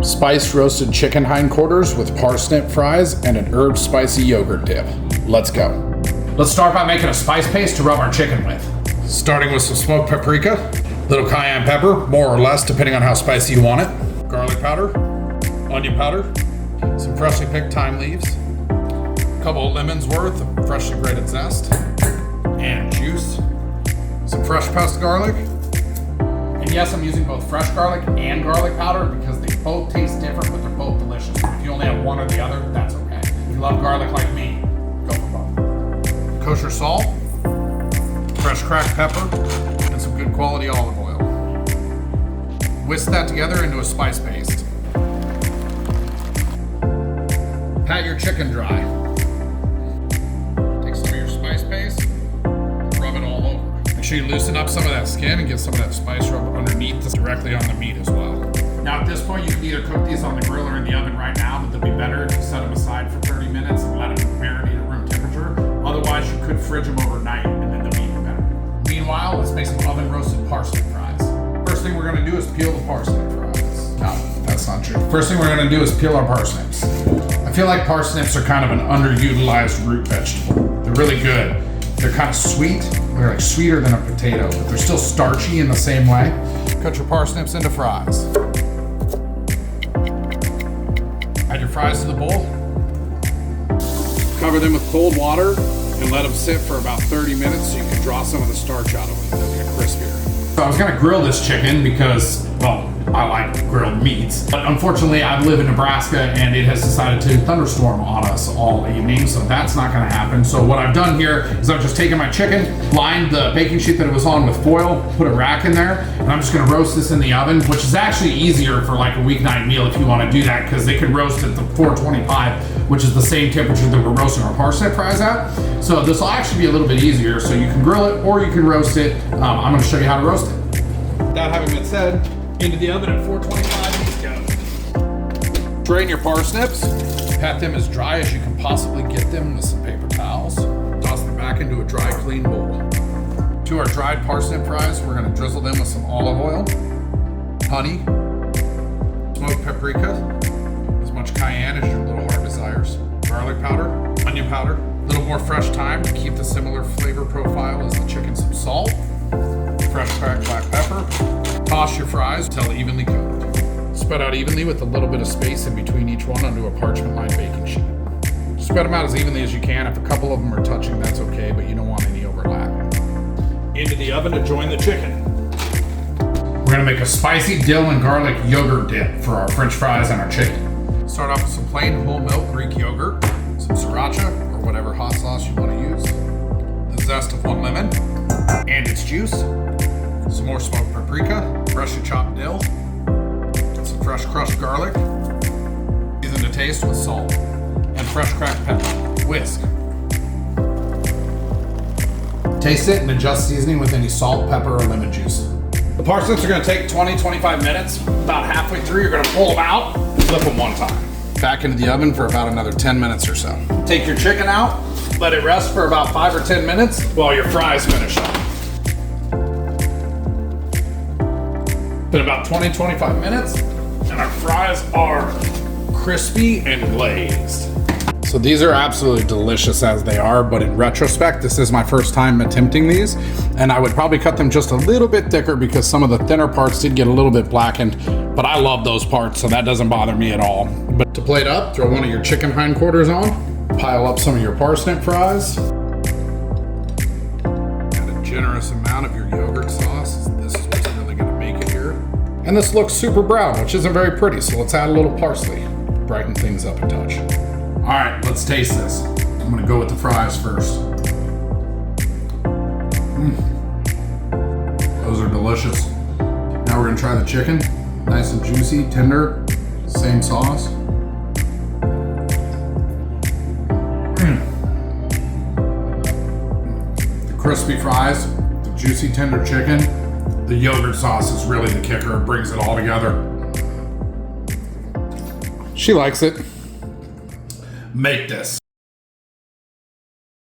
Spiced roasted chicken hindquarters with parsnip fries and an herb spicy yogurt dip. Let's go. Let's start by making a spice paste to rub our chicken with. Starting with some smoked paprika, little cayenne pepper, more or less depending on how spicy you want it, garlic powder, onion powder, some freshly picked thyme leaves, a couple of lemons worth of freshly grated zest, and juice, some fresh pressed garlic. And yes, I'm using both fresh garlic and garlic powder because they both taste different, but they're both delicious. If you only have one or the other, that's okay. If you love garlic like me, go for both. Kosher salt, fresh cracked pepper, and some good quality olive oil. Whisk that together into a spice paste. Pat your chicken dry. Take some of your spice paste, rub it all over. Make sure you loosen up some of that skin and get some of that spice rub underneath this directly on the meat as well. Now at this point, you can either cook these on the grill or in the oven right now, but they'll be better if you set them aside for 30 minutes and let them marinate at room temperature. Otherwise, you could fridge them overnight and then they'll be even better. Meanwhile, let's make some oven roasted parsnip fries. First thing we're gonna do is peel the parsnip fries. No, that's not true. First thing we're gonna do is peel our parsnips. I feel like parsnips are kind of an underutilized root vegetable. They're really good. They're kind of sweet. They're like sweeter than a potato, but they're still starchy in the same way. Cut your parsnips into fries. Add your fries to the bowl. Cover them with cold water and let them sit for about 30 minutes so you can draw some of the starch out of them. They'll get crispier. So I was gonna grill this chicken because, well, I like grilled meats. But unfortunately, I live in Nebraska and it has decided to thunderstorm on us all evening, so that's not gonna happen. So what I've done here is I've just taken my chicken, lined the baking sheet that it was on with foil, put a rack in there, and I'm just gonna roast this in the oven, which is actually easier for like a weeknight meal if you wanna do that, because they can roast at the 425, which is the same temperature that we're roasting our parsnip fries at. So this will actually be a little bit easier, so you can grill it or you can roast it. I'm gonna show you how to roast it. That having been said, into the oven at 425, let's go. Drain your parsnips, pat them as dry as you can possibly get them with some paper towels. Toss them back into a dry, clean bowl. To our dried parsnip fries, we're gonna drizzle them with some olive oil, honey, smoked paprika, as much cayenne as your little heart desires, garlic powder, onion powder, a little more fresh thyme to keep the similar flavor profile as the chicken, some salt, fresh cracked black pepper. Toss your fries until evenly coated. Spread out evenly with a little bit of space in between each one onto a parchment-lined baking sheet. Spread them out as evenly as you can. If a couple of them are touching, that's okay, but you don't want any overlap. Into the oven to join the chicken. We're gonna make a spicy dill and garlic yogurt dip for our French fries and our chicken. Start off with some plain whole milk Greek yogurt, some sriracha or whatever hot sauce you want to use, the zest of 1 lemon and its juice, some more smoked paprika, freshly chopped dill, some fresh crushed garlic, season to taste with salt, and fresh cracked pepper. Whisk. Taste it and adjust seasoning with any salt, pepper, or lemon juice. The parsnips are gonna take 20-25 minutes. About halfway through, you're gonna pull them out, flip them one time. Back into the oven for about another 10 minutes or so. Take your chicken out, let it rest for about 5 or 10 minutes while your fries finish up. Been about 20-25 minutes, and our fries are crispy and glazed. So these are absolutely delicious as they are, but in retrospect, this is my first time attempting these, and I would probably cut them just a little bit thicker because some of the thinner parts did get a little bit blackened, but I love those parts, so that doesn't bother me at all. But to plate up, throw one of your chicken hindquarters on, pile up some of your parsnip fries, add a generous amount of your yogurt sauce. This is what's really gonna make it here. And this looks super brown, which isn't very pretty, so let's add a little parsley, brighten things up a touch. All right, let's taste this. I'm gonna go with the fries first. Those are delicious. Now we're gonna try the chicken. Nice and juicy, tender, same sauce. The crispy fries, the juicy, tender chicken. The yogurt sauce is really the kicker. It brings it all together. She likes it. Make this.